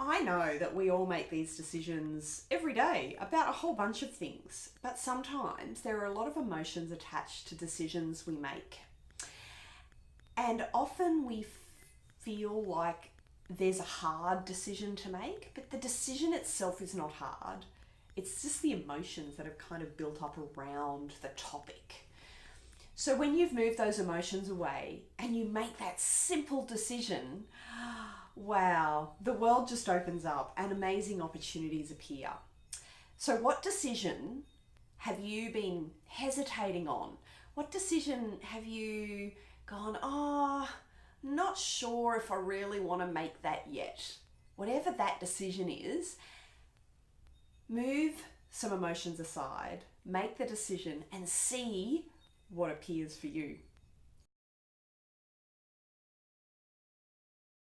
I know that we all make these decisions every day about a whole bunch of things, but sometimes there are a lot of emotions attached to decisions we make. And often we feel like there's a hard decision to make, but the decision itself is not hard. It's just the emotions that have kind of built up around the topic. So when you've moved those emotions away and you make that simple decision, wow, the world just opens up and amazing opportunities appear. So what decision have you been hesitating on? What decision have you gone, not sure if I really want to make that yet? Whatever that decision is, move some emotions aside, make the decision and see what appears for you.